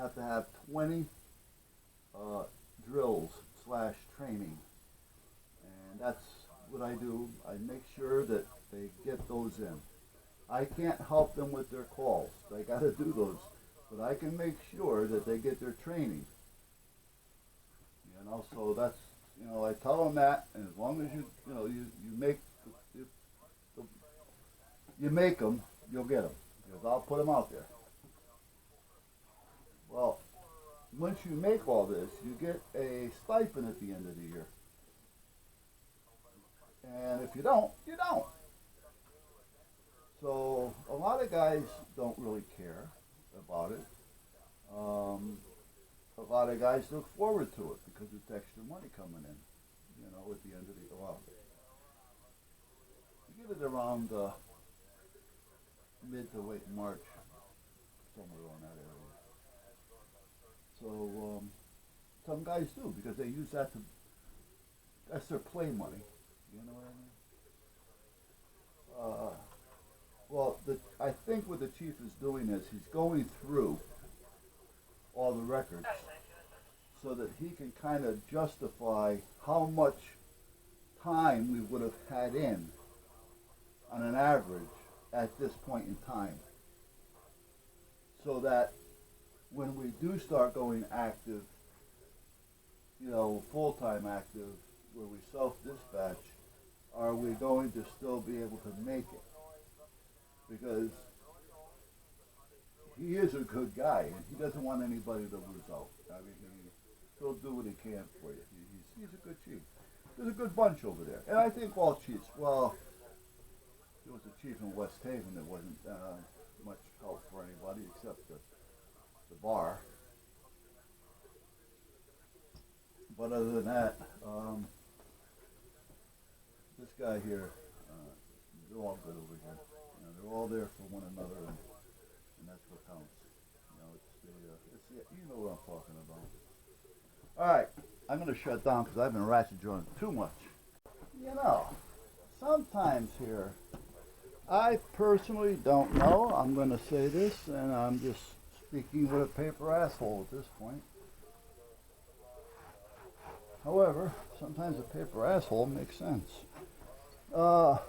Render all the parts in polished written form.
have to have 20 drills slash training, and that's what I do. I make sure that they get those in. I can't help them with their calls. They got to do those, but I can make sure that they get their training. So that's, I tell them that, and as long as you make you make them, you'll get them, because I'll put them out there. Well, once you make all this, you get a stipend at the end of the year. And if you don't, you don't. So a lot of guys don't really care about it. A lot of guys look forward to it because it's extra money coming in, at the end of the year. Well, you get it around mid to late March, somewhere around that area. So some guys do, because they use that's their play money. You know what I mean? Well, I think what the chief is doing is he's going through all the records so that he can kind of justify how much time we would have had in on an average at this point in time, so that when we do start going active, full-time active, where we self-dispatch, are we going to still be able to make it? Because he is a good guy, and he doesn't want anybody to lose out. I mean, he'll do what he can for you. He's a good chief. There's a good bunch over there. And I think all chiefs, well, there was a chief in West Haven that wasn't much help for anybody except the bar. But other than that, this guy here, they're all good over here. They're all there for one another, and that's what counts. You know what I'm talking about. All right, I'm going to shut down because I've been ratchet drawing too much. Sometimes here, I personally don't know. I'm going to say this, and I'm just speaking with a paper asshole at this point. However, sometimes a paper asshole makes sense. I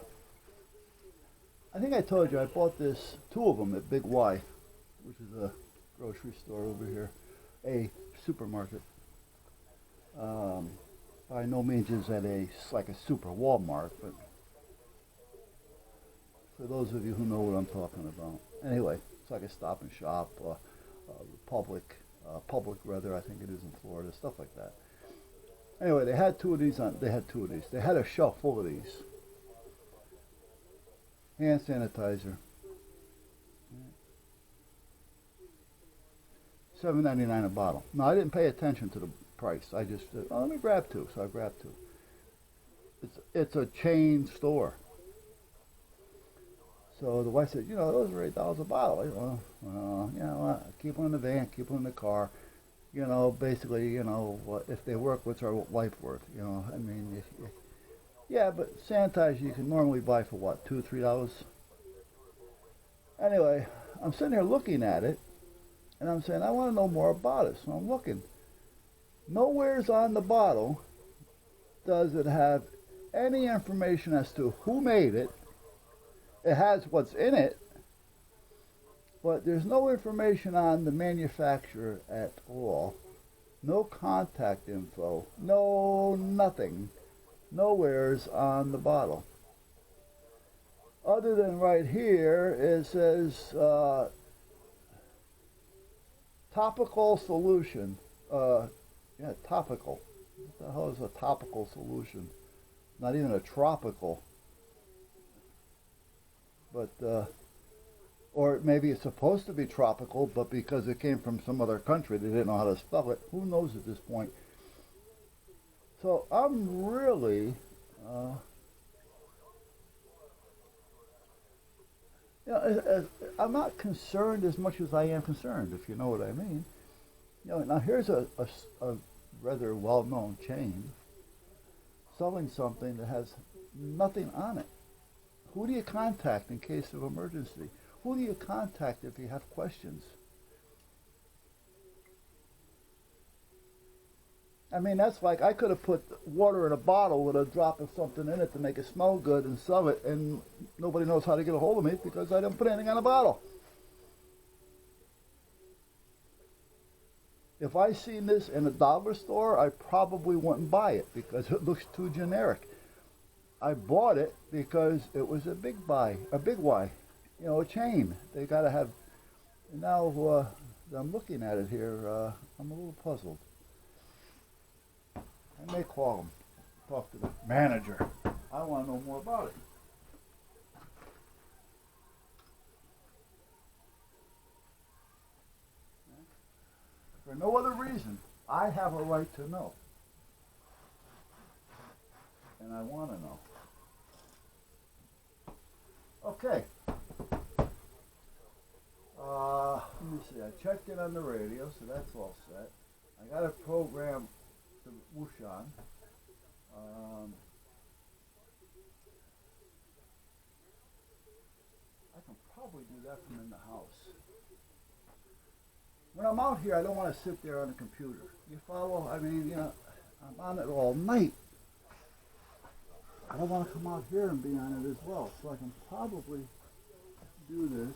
think I told you I bought two of them at Big Y, which is a grocery store over here, a supermarket. By no means is that like a super Walmart, but for those of you who know what I'm talking about. Anyway, it's like a Stop and Shop, Public rather, I think it is in Florida, stuff like that. Anyway, they had two of these. They had a shelf full of these. Hand sanitizer. $7.99 a bottle. Now, I didn't pay attention to the price. I just said, let me grab two. So I grabbed two. It's a chain store. So the wife said, those are $8 a bottle. Keep them in the van, keep them in the car. Basically, if they work, what's our life worth? Yeah, but sanitizer you can normally buy for what, $2, $3? Anyway, I'm sitting there looking at it, and I'm saying, I want to know more about it. So I'm looking. Nowhere's on the bottle does it have any information as to who made it. It has what's in it, but there's no information on the manufacturer at all. No contact info. No nothing. Nowhere's on the bottle. Other than right here, it says topical solution. Topical. What the hell is a topical solution? Not even a tropical. But, or maybe it's supposed to be tropical, but because it came from some other country, they didn't know how to spell it. Who knows at this point? So I'm really, I'm not concerned as much as I am concerned, if you know what I mean. Now here's a rather well-known chain selling something that has nothing on it. Who do you contact in case of emergency? Who do you contact if you have questions? I mean, that's like I could have put water in a bottle with a drop of something in it to make it smell good and sell it, and nobody knows how to get a hold of me because I didn't put anything on the bottle. If I seen this in a dollar store, I probably wouldn't buy it because it looks too generic. I bought it because it was a big buy, a big Y, you know, a chain. They got to have. Now I'm looking at it here, I'm a little puzzled. I may call him, talk to the manager. I want to know more about it. For no other reason, I have a right to know. And I want to know. Okay. Let me see. I checked it on the radio, so that's all set. I got a program to Wushan. I can probably do that from in the house. When I'm out here, I don't want to sit there on the computer. You follow? I mean, you know, I'm on it all night. I don't want to come out here and be on it as well, so I can probably do this.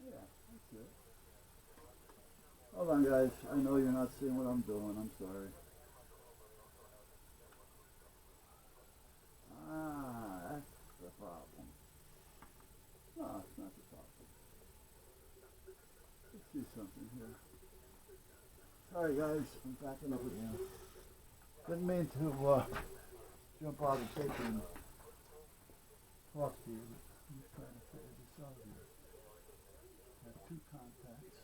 Yeah, that's it. Hold on, guys. I know you're not seeing what I'm doing. I'm sorry. That's the problem. No, it's not the problem. Let's see something here. Sorry, guys. I'm backing up again. Didn't mean to jump out and take and talk to you. I'm just trying to figure this out here. I have two contacts.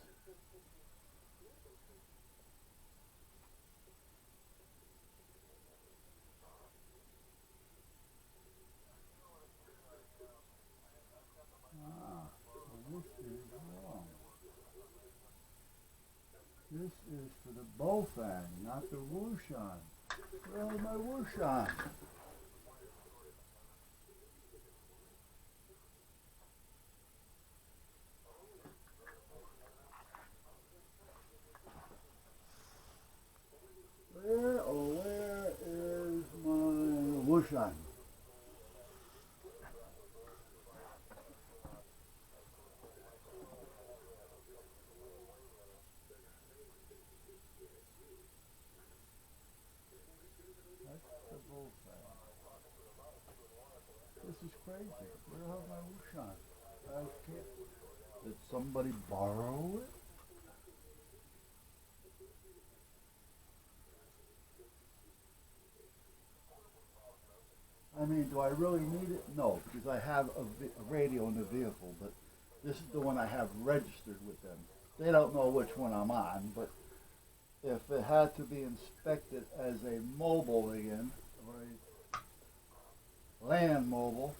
So this is wrong. This is for the Bofang, not the Wushan. Where is my Wushan? Where is my Wushan? This is crazy. Where the hell is my Wushan? I can't. Did somebody borrow it? I mean, do I really need it? No, because I have a radio in the vehicle, but this is the one I have registered with them. They don't know which one I'm on, but if it had to be inspected as a mobile again, or a land mobile,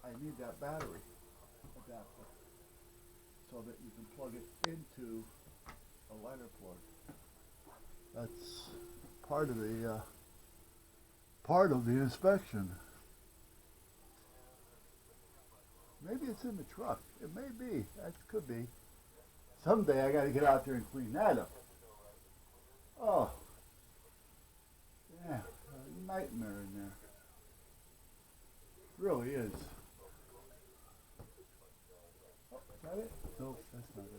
I need that battery adapter so that you can plug it into a lighter plug. That's part of the inspection. Maybe it's in the truck. It may be. That could be. Someday I got to get out there and clean that up. Oh, yeah, a nightmare in there. It really is. Oh, is that it? No, that's not it.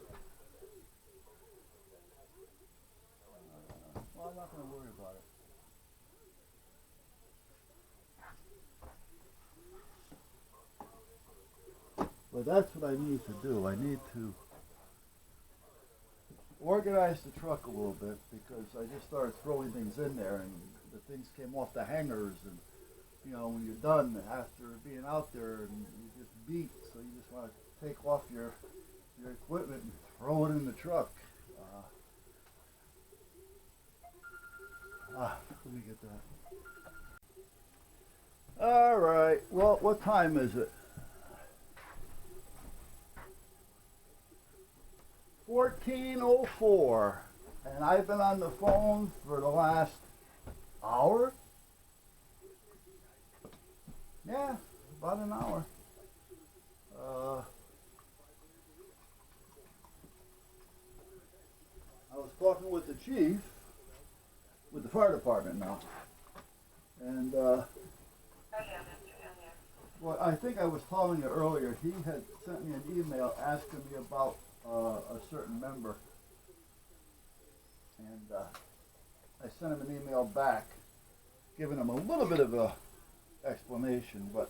Well, I'm not going to worry about it. But that's what I need to do. I need to organize the truck a little bit because I just started throwing things in there and the things came off the hangers and you know when you're done after being out there and you just beat so you just want to take off your equipment and throw it in the truck. Let me get that. All right. Well, what time is it? 14:04, and I've been on the phone for the last hour. Yeah, about an hour. I was talking with the chief, with the fire department now, and well, I think I was telling you earlier, he had sent me an email asking me about a certain member, and I sent him an email back, giving him a little bit of a explanation, but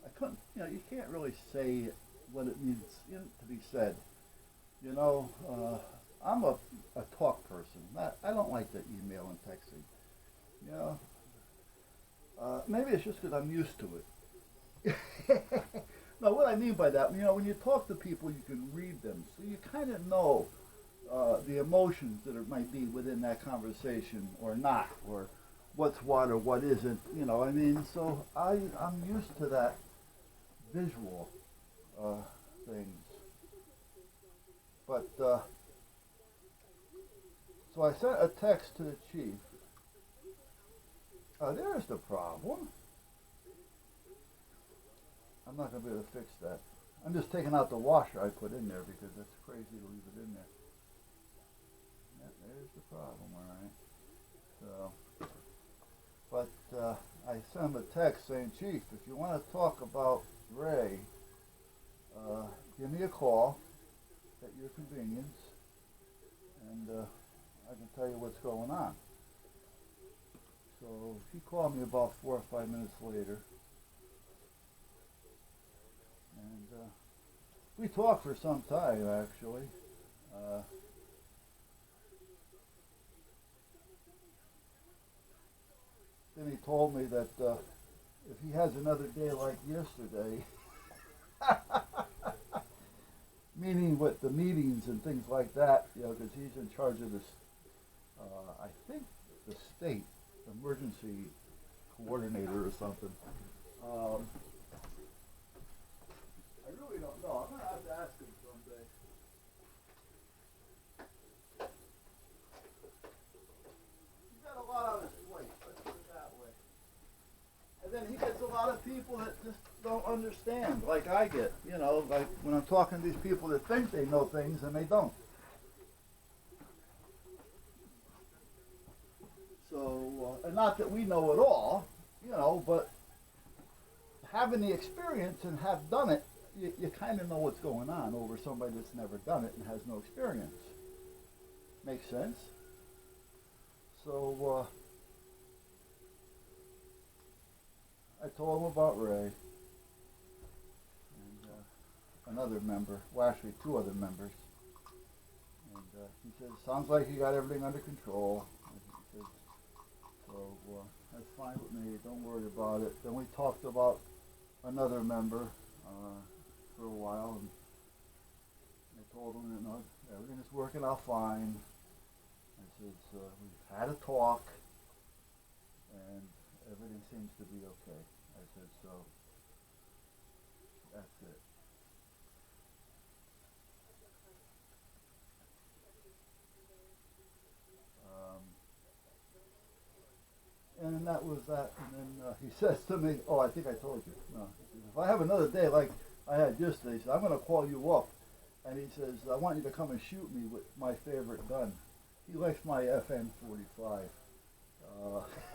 I couldn't, you can't really say what it needs to be said. I'm a talk person. I don't like the email and texting. Maybe it's just because I'm used to it. No, what I mean by that, when you talk to people, you can read them, so you kind of know the emotions that might be within that conversation or not, or what's what or what isn't. So I'm used to that visual things. But so I sent a text to the chief. There's the problem. I'm not going to be able to fix that. I'm just taking out the washer I put in there because that's crazy to leave it in there. Yeah, there's the problem, all right. So, but I sent him a text saying, Chief, if you want to talk about Ray, give me a call at your convenience, and I can tell you what's going on. So he called me about 4 or 5 minutes later, and we talked for some time, actually. Then he told me that if he has another day like yesterday, meaning with the meetings and things like that, because he's in charge of this, I think the state emergency coordinator or something. I really don't know. I'm going to have to ask him someday. He's got a lot on his plate, let's put it that way. And then he gets a lot of people that just don't understand, like I get. Like when I'm talking to these people that think they know things and they don't. So, and not that we know it all, but having the experience and have done it, you kind of know what's going on over somebody that's never done it and has no experience. Makes sense? So, I told him about Ray and another member, well actually 2 other members, and he said, sounds like you got everything under control. He said, so that's fine with me, don't worry about it. Then we talked about another member for a while, and I told him, everything is working out fine. I said, we've had a talk, and everything seems to be okay. I said, so that's it. And that was that. And then he says to me, oh, I think I told you. No, he says, if I have another day like I had yesterday, he said, I'm going to call you up. And he says, I want you to come and shoot me with my favorite gun. He likes my FN-45.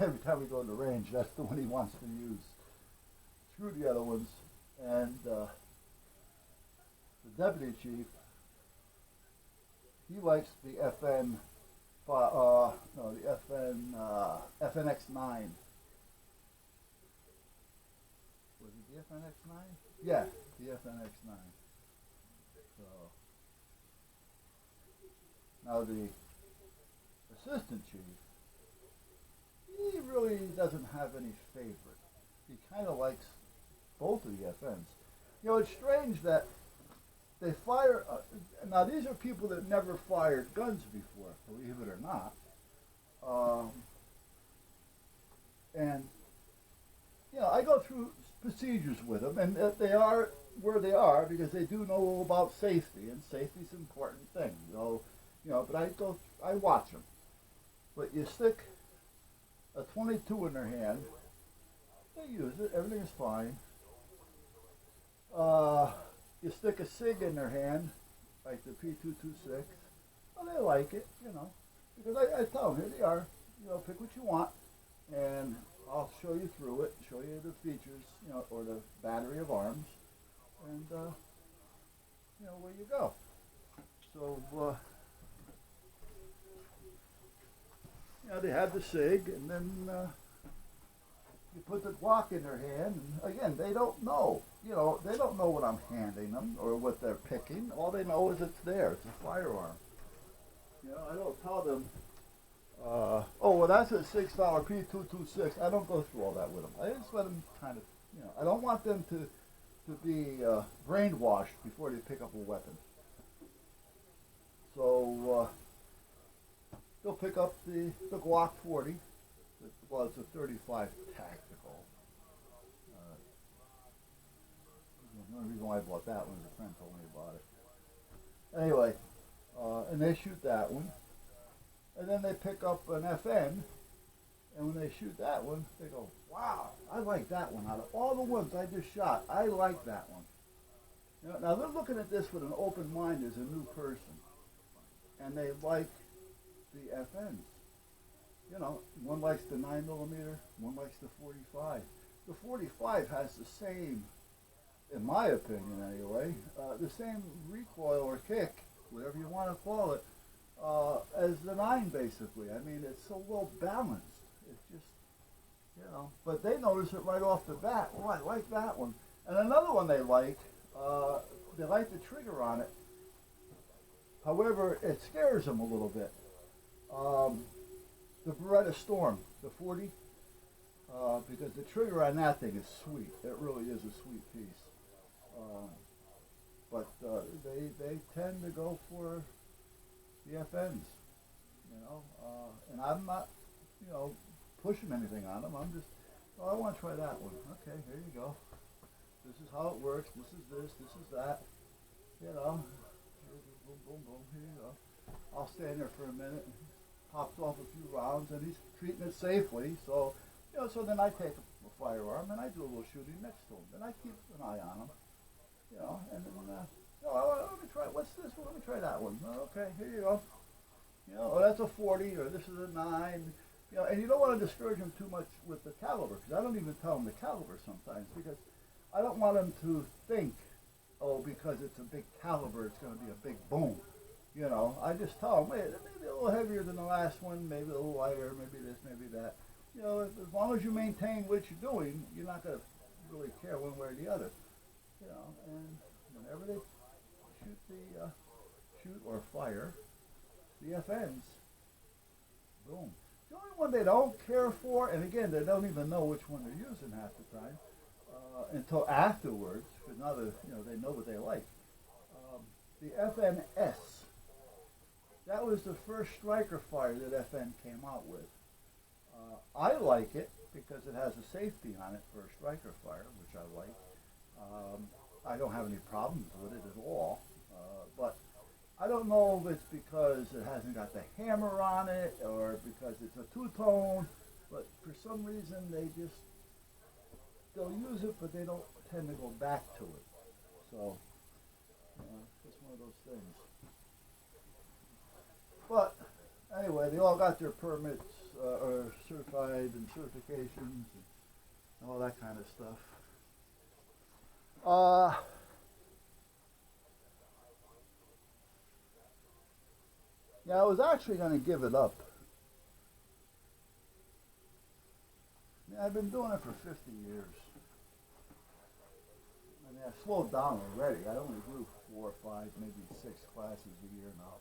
Every time we go to the range, that's the one he wants to use. Screw the other ones. And the deputy chief, he likes the FNX9. Was it the FNX9? Yeah, the FNX9. So now the assistant chief, he really doesn't have any favorite. He kind of likes both of the FNs. It's strange that they fire. Now these are people that never fired guns before, believe it or not. And I go through procedures with them, and they are where they are because they do know about safety, and safety's an important thing. But I watch them. But you stick a 22 in their hand, they use it, everything is fine. You stick a SIG in their hand, like the P226, well, they like it, because I tell them, here they are, pick what you want, and I'll show you through it, show you the features, or the battery of arms, and, where you go. So, they have the SIG, and then you put the Glock in their hand, and again, they don't know. They don't know what I'm handing them or what they're picking. All they know is it's there. It's a firearm. I don't tell them, oh, well, that's a $6 P226. I don't go through all that with them. I just let them kind of, I don't want them to be brainwashed before they pick up a weapon. So they'll pick up the Glock 40. Well, it's a 35 tactical. The only reason why I bought that one is a friend told me about it. Anyway, and they shoot that one. And then they pick up an FN, and when they shoot that one, they go, wow, I like that one. Out of all the ones I just shot, I like that one. Now they're looking at this with an open mind as a new person. And they like the FNs. One likes the 9mm, one likes the 45. The 45 has the same, in my opinion anyway, the same recoil or kick, whatever you want to call it, as the 9 basically. I mean, it's so well balanced. It's just, but they notice it right off the bat. Oh, I like that one. And another one they like the trigger on it. However, it scares them a little bit. The Beretta Storm, the 40, because the trigger on that thing is sweet. It really is a sweet piece. But they tend to go for the FNs, and I'm not, pushing anything on them. I'm just, I want to try that one. Okay, here you go. This is how it works. This is this. This is that. Boom, boom, boom. Here you go. I'll stand there for a minute. Pops off a few rounds, and he's treating it safely. So, so then I take a firearm and I do a little shooting next to him. Then I keep an eye on him, and then, let me try, what's this one? Let me try that one. Okay, here you go. Oh, that's a 40, or this is a 9. And you don't want to discourage them too much with the caliber, because I don't even tell them the caliber sometimes, because I don't want them to think, oh, because it's a big caliber, it's going to be a big boom. I just tell them, hey, it may be a little heavier than the last one, maybe a little lighter, maybe this, maybe that. As long as you maintain what you're doing, you're not going to really care one way or the other. And whenever they shoot or fire the FNs, boom. The only one they don't care for, and again, they don't even know which one they're using half the time until afterwards, because now they know what they like. The FNS. That was the first striker fire that FN came out with. I like it because it has a safety on it for a striker fire, which I like. I don't have any problems with it at all. But I don't know if it's because it hasn't got the hammer on it or because it's a two-tone, but for some reason they'll use it, but they don't tend to go back to it. So, it's one of those things. But anyway, they all got their permits or certified and certifications and all that kind of stuff. I was actually going to give it up. I've been doing it for 50 years. I've slowed down already. I only do 4 or 5, maybe 6 classes a year now.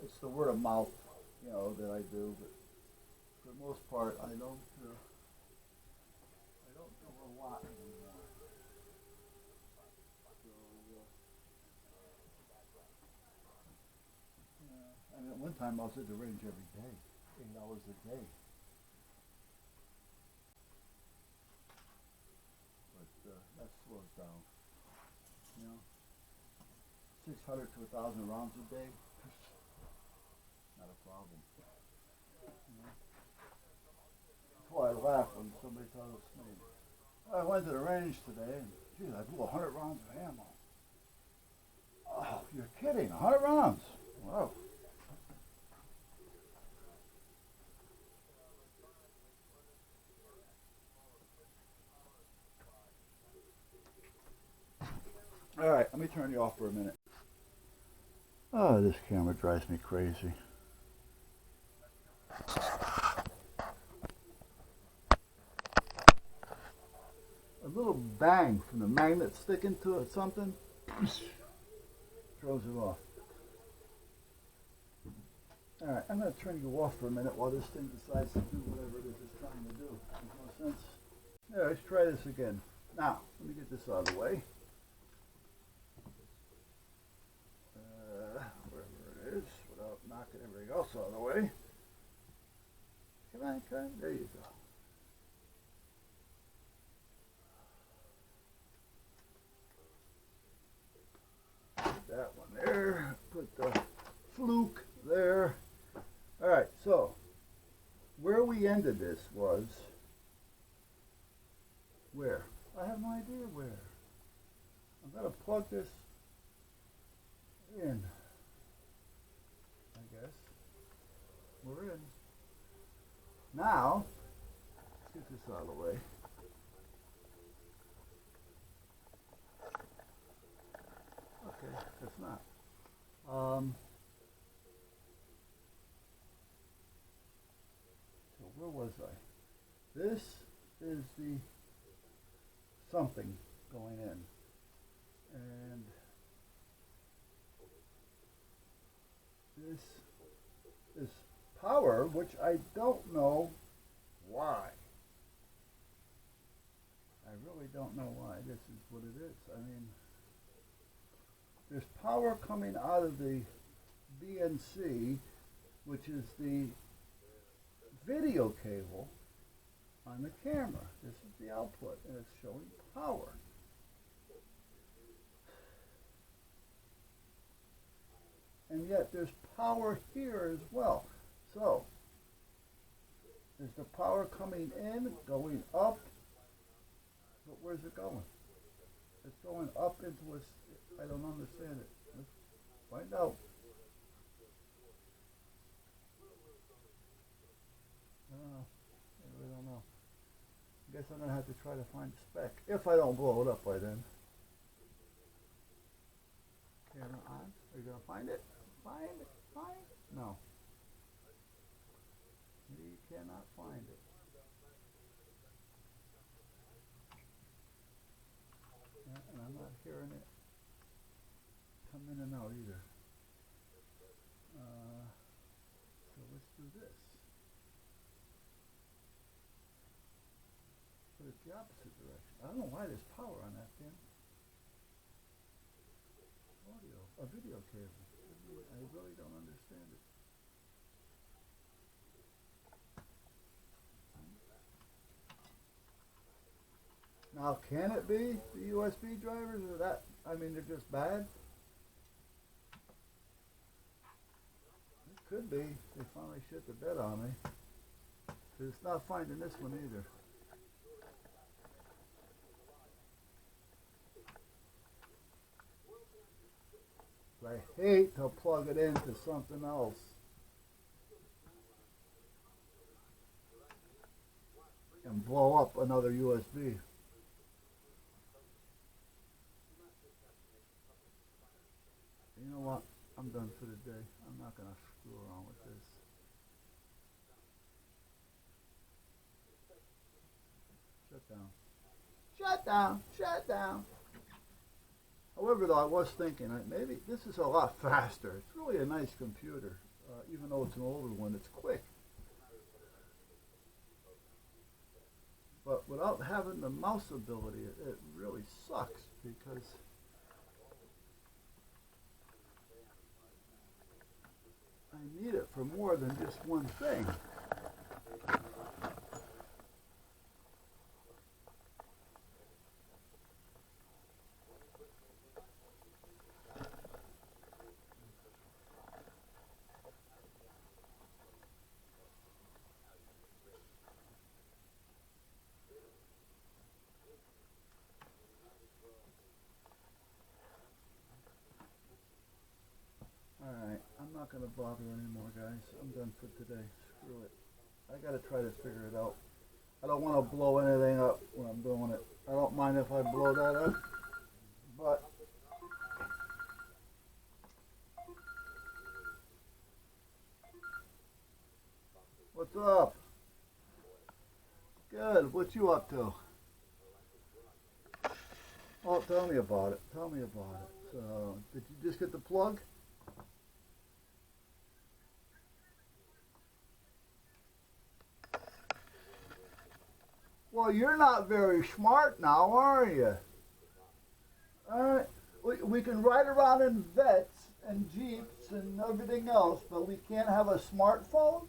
It's the word of mouth, that I do, but for the most part, I don't do a lot anymore. So, at one time I was at the range every day, 8 hours a day. But that slows down. You know, 600 to 1,000 rounds a day, not a problem. You know? That's why I laugh when somebody tells me, I went to the range today and, geez, I blew 100 rounds of ammo. Oh, you're kidding, 100 rounds? Wow. All right, let me turn you off for a minute. Oh, this camera drives me crazy. A little bang from the magnet sticking to it, something, throws it off. All right, I'm going to turn you off for a minute while this thing decides to do whatever it is it's trying to do. Makes no sense. Yeah, let's try this again. Now, let me get this out of the way. Wherever it is, without knocking everything else out of the way. Come on, come on. There you go. Put that one there. Put the fluke there. All right, so where we ended this was where? I have no idea where. I'm going to plug this in, I guess. We're in. Now, let's get this out of the way. Okay, that's not. So where was I? This is the something going in. And this is power, which I don't know why. I really don't know why. This is what it is. I mean, there's power coming out of the BNC, which is the video cable on the camera. This is the output, and it's showing power. And yet there's power here as well. So, is the power coming in, going up? But where's it going? It's going up into a, I don't understand it. Let's find out. I really don't know. I guess I'm going to have to try to find the spec, if I don't blow it up by then. Camera on. Are you going to find it? Find it? Find it? No. You cannot find it. Yeah, and I'm not hearing it come in and out either. So let's do this. But it's the opposite direction. I don't know why there's power on that damn audio, a video cable. I really don't understand it. Now, can it be the USB drivers, or that? I mean, they're just bad. It could be. They finally shit the bed on me. But it's not finding this one either. I hate to plug it into something else. And blow up another USB. You know what? I'm done for the day. I'm not going to screw around with this. Shut down. Shut down. Shut down. However, though, I was thinking, maybe this is a lot faster. It's really a nice computer. Even though it's an older one, it's quick. But without having the mouse ability, it really sucks, because I need it for more than just one thing. gonna bother anymore, guys. I'm done for today. Screw it. I gotta try to figure it out. I don't want to blow anything up when I'm doing it. I don't mind if I blow that up, but what's up? Good. What you up to? Oh, tell me about it. Tell me about it. So, did you just get the plug? Well, you're not very smart now, are you? All right. We can ride around in vets and jeeps and everything else, but we can't have a smartphone?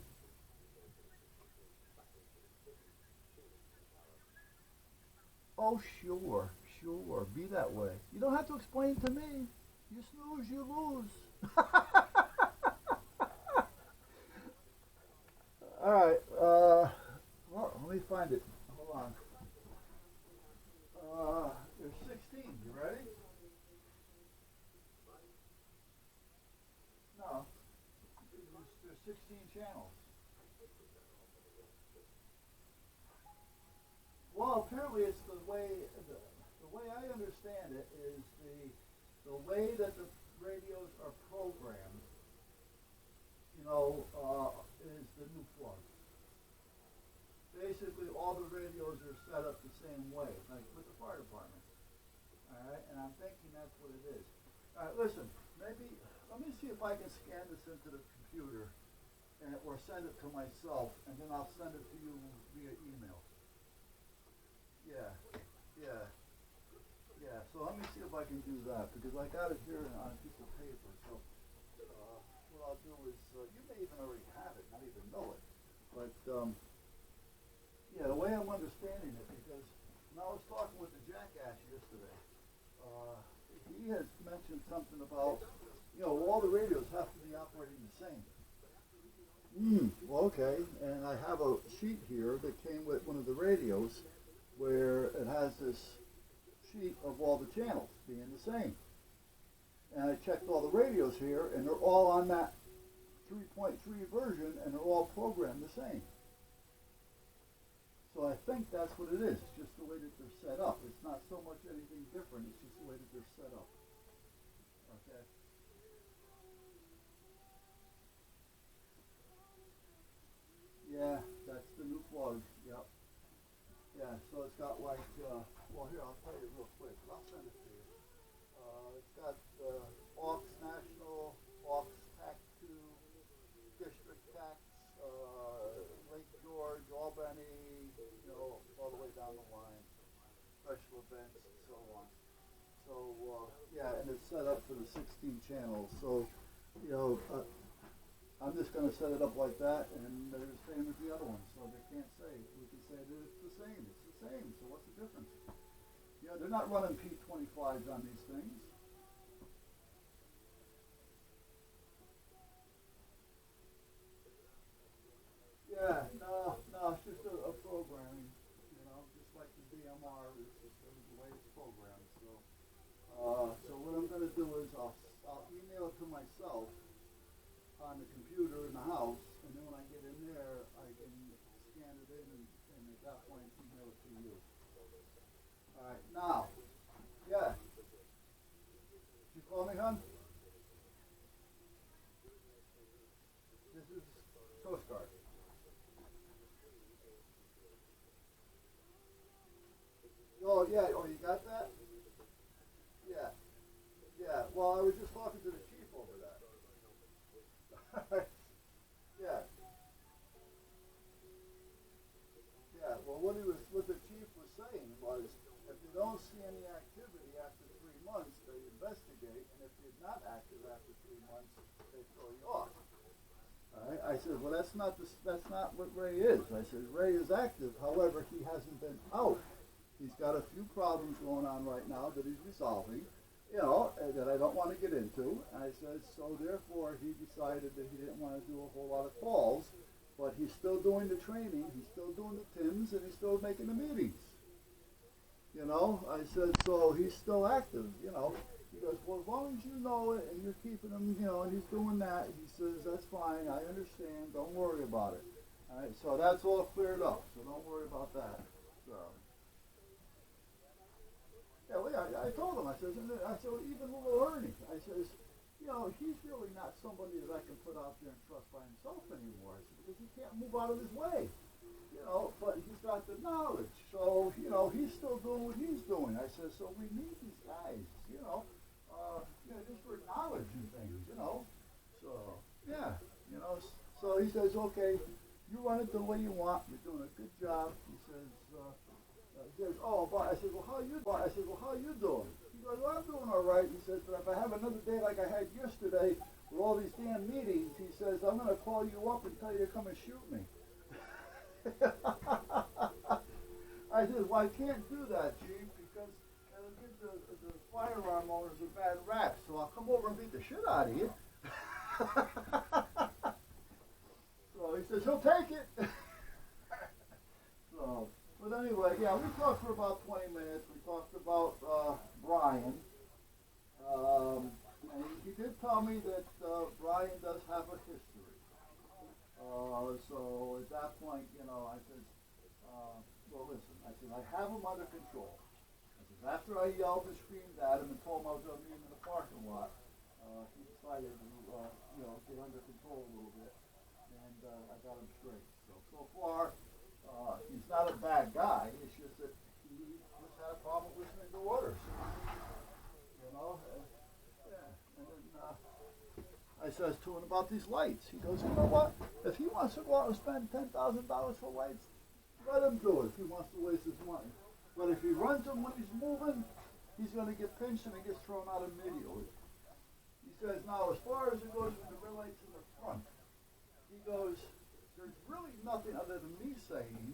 Oh, sure, sure. Be that way. You don't have to explain to me. You snooze, you lose. All right. Well, let me find it. Hold on. There's 16. You ready? No. There's 16 channels. Well, apparently it's the way I understand it is the way that the radios are programmed. Is the new plug. Basically, all the radios are set up the same way, like with the fire department. All right, and I'm thinking that's what it is. All right, listen. Maybe let me see if I can scan this into the computer, or send it to myself, and then I'll send it to you via email. Yeah, yeah, yeah. So let me see if I can do that because I got it here on a piece of paper. So what I'll do is, you may even already have it, not even know it. But yeah, the way I'm understanding it, because when I was talking with the jackass yesterday, he has mentioned something about, all the radios have to be operating the same. Well, okay, and I have a sheet here that came with one of the radios where it has this sheet of all the channels being the same. And I checked all the radios here, and they're all on that 3.3 version, and they're all programmed the same. So I think that's what it is. It's just the way that they're set up. It's not so much anything different. It's just the way that they're set up. Okay. Yeah, that's the new plug. Yep. Yeah. So it's got like, well, here I'll tell you real quick. I'll send it to you. It's got aux national, aux tac 2, district tax, Lake George, Albany, all the way down the line, special events and so on. So yeah, and it's set up for the 16 channels. So I'm just going to set it up like that, and they're the same as the other ones. So they can't say, we can say that it's the same. It's the same. So what's the difference? Yeah, they're not running P25s on these things. Yeah, no, it's just a programming, just like the DMR is just the way it's programmed. So what I'm going to do is I'll email it to myself on the computer in the house, and then when I get in there, I can scan it in and at that point email it to you. All right, now, yeah, did you call me, hon? This is Coast Guard. Oh yeah, oh you got that? Yeah, yeah. Well, I was just talking to the chief over that. Yeah, yeah. Well, what the chief was saying was, if they don't see any activity after 3 months, they investigate, and if you're not active after 3 months, they throw you off. All right. I said, well, that's not what Ray is. I said, Ray is active. However, he hasn't been out. He's got a few problems going on right now that he's resolving, that I don't want to get into. And I said, so therefore he decided that he didn't want to do a whole lot of calls, but he's still doing the training, he's still doing the TIMs, and he's still making the meetings. I said, so he's still active, He goes, well, as long as you know it and you're keeping him, you know, and he's doing that, he says, that's fine. I understand. Don't worry about it. All right, so that's all cleared up. So don't worry about that. So, yeah, well, I told him, I said, even little Ernie, I says, you know, he's really not somebody that I can put out there and trust by himself anymore. I said, because he can't move out of his way. You know, but he's got the knowledge. So, you know, he's still doing what he's doing. I said, so we need these guys, you know, just for knowledge and things, you know. So, yeah, you know, so he says, okay, you run it the way you want. You're doing a good job. He says, oh, but I said, well, how you doing? He goes, well, I'm doing all right. He says, but if I have another day like I had yesterday with all these damn meetings, he says, I'm going to call you up and tell you to come and shoot me. I said, well, I can't do that, Chief, because it'll give the firearm owners a bad rap, so I'll come over and beat the shit out of you. So he says, he'll take it. So, but anyway, yeah, we talked for about 20 minutes. We talked about Brian. And he did tell me that Brian does have a history. So at that point, you know, I said, well, listen, I said, I have him under control. I said, after I yelled and screamed at him and told him I was going to meet him in the parking lot, he decided to, get under control a little bit, and I got him straight. So far, he's not a bad guy. It's just that he just had a problem listening to orders. You know? Yeah. And then I says to him about these lights. He goes, you know what? If he wants to go out and spend $10,000 for lights, let him do it if he wants to waste his money. But if he runs them when he's moving, he's going to get pinched and he gets thrown out immediately. He says, now as far as it goes with the red lights in the front, he goes, there's really nothing other than me saying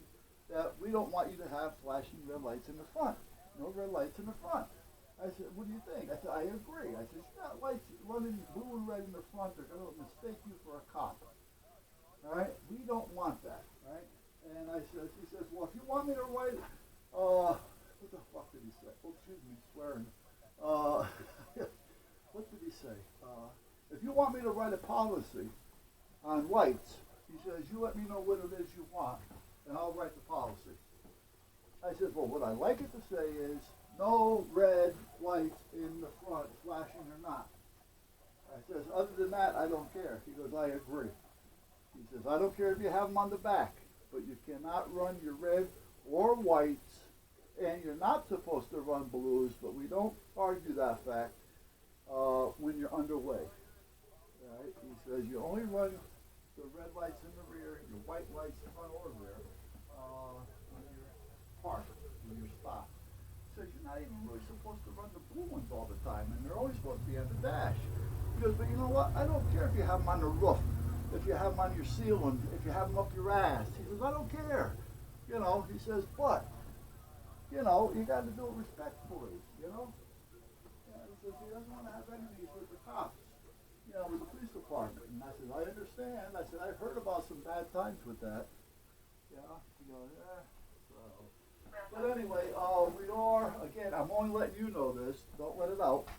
that we don't want you to have flashing red lights in the front. No red lights in the front. I said, what do you think? I said, I agree. I said, you got lights running blue and red in the front, they're going to mistake you for a cop. All right? We don't want that, right? And he says, well, if you want me to write, what the fuck did he say? Oh, excuse me, swearing. What did he say? If you want me to write a policy on lights, he says, you let me know what it is you want, and I'll write the policy. I said, well, what I'd like it to say is, no red lights in the front, flashing or not. I says, other than that, I don't care. He goes, I agree. He says, I don't care if you have them on the back, but you cannot run your red or whites, and you're not supposed to run blues, but we don't argue that fact when you're underway. Right? He says, you only run the red lights in the rear, your white lights front or rear, when you're parked, when you're stopped. He says, you're not even really supposed to run the blue ones all the time, and they're always supposed to be on the dash. He goes, but you know what? I don't care if you have them on the roof, if you have them on your ceiling, if you have them up your ass. He says, I don't care. You know, he says, but, you know, you got to do it respectfully, you know? And he says, he doesn't want to have enemies with the cops, you know, with the police department. And I said, I understand. I said, I've heard about some bad times with that. You know? He goes, yeah. So. But anyway, we are, again, I'm only letting you know this. Don't let it out.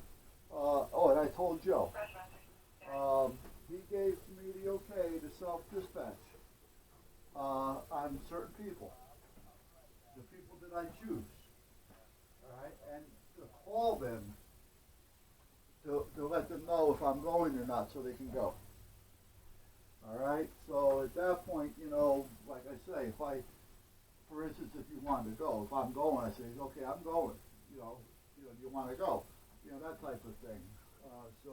And I told Joe. He gave me the okay to self-dispatch on certain people. The people that I choose. All right? And to call them to let them know if I'm going or not so they can go. All right? So at that point, you know, like I say, for instance, if you want to go, if I'm going, I say, okay, I'm going. You know, do you want to go? You know, that type of thing. I said,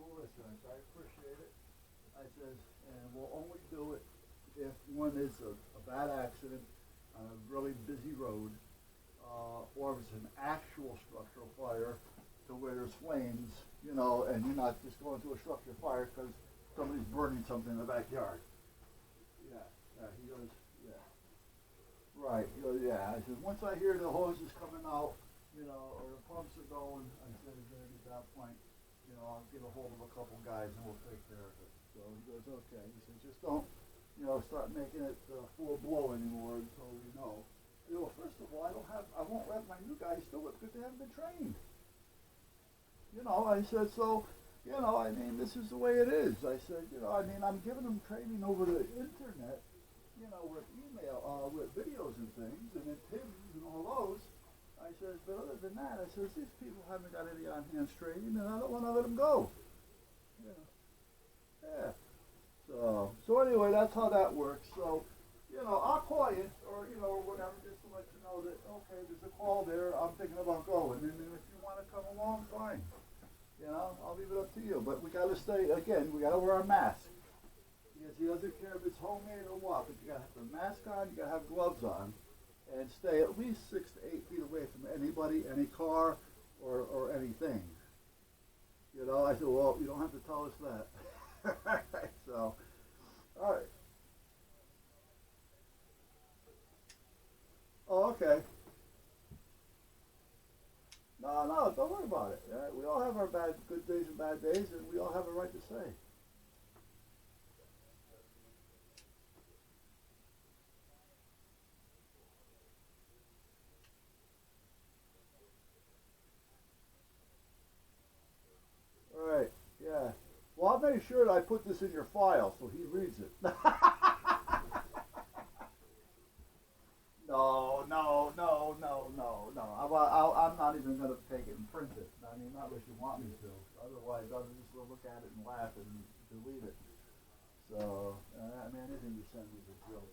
well, listen, I appreciate it. I says, and we'll only do it if one is a bad accident on a really busy road, or if it's an actual structural fire to where there's flames, you know, and you're not just going to a structural fire because somebody's burning something in the backyard. He goes, yeah. Right, he goes, yeah. I said, once I hear the hoses coming out, you know, or the pumps are going, I said, at that point, you know, I'll get a hold of a couple guys and we'll take care of it. So he goes, okay. He said, just don't, you know, start making it full blow anymore until we know. Well, first of all, I won't let my new guys do it because they haven't been trained. I said, so, I mean, this is the way it is. I said, I mean, I'm giving them training over the internet, with email, with videos and things, and then Teams and all those. I says, but other than that, I says, these people haven't got any on-hands training, and I don't want to let them go. You know, yeah. So anyway, that's how that works. So, I'll call you, or whatever, just to let you know that, okay, there's a call there, I'm thinking about going, and then if you want to come along, fine. I'll leave it up to you. But we got to stay, again, we got to wear our mask. Because he doesn't care if it's homemade or what, but you got to have the mask on, you got to have gloves on, and stay at least 6 to 8 feet away from anybody, any car, or anything. I said, well, you don't have to tell us that. So, all right. Oh, okay. No, no, don't worry about it. We all have our good days and bad days, and we all have a right to say. All right, yeah. Well, I'll make sure that I put this in your file so he reads it. No, no, no, no, no, no. I'm not even going to take it and print it. I mean, not unless you want me to. Otherwise, I'll just look at it and laugh and delete it. So, I mean, anything you send me is a joke.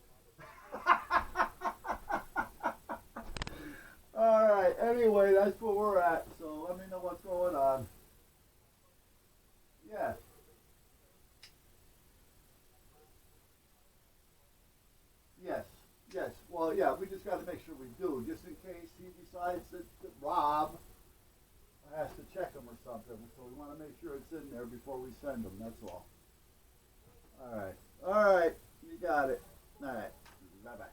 All right. Anyway, that's where we're at. So let me know what's going on. Yeah. Yes. Yes. Well, yeah. We just got to make sure we do, just in case he decides that Rob has to check them or something. So we want to make sure it's in there before we send them. That's all. All right. All right. You got it. All right. Bye bye.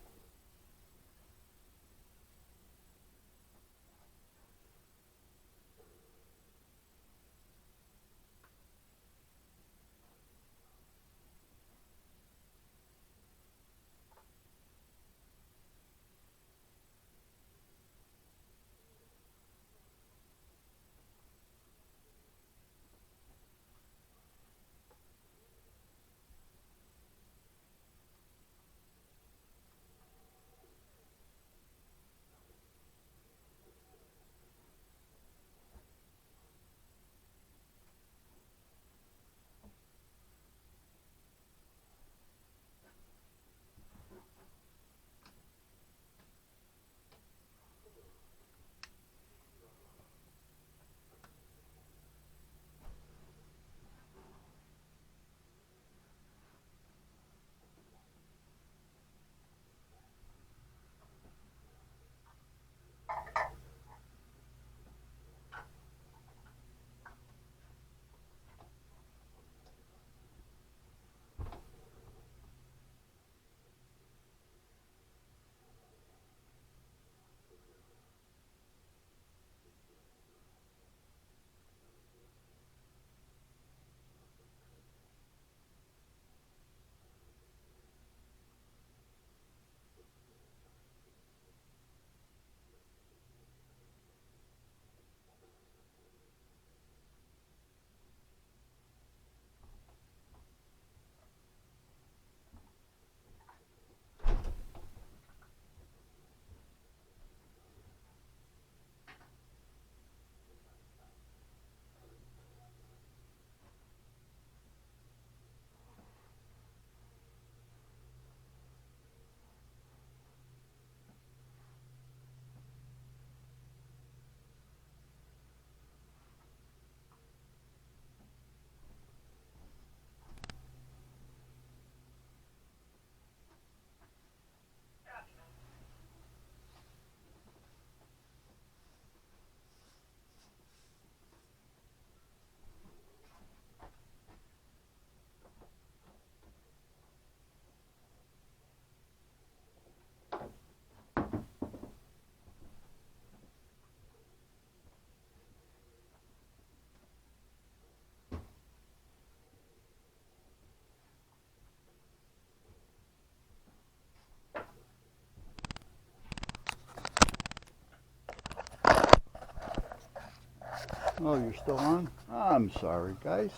Oh, you're still on? I'm sorry, guys.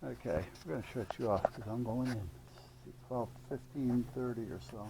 Okay, we're going to shut you off because I'm going in. It's 12:15, 30 or so.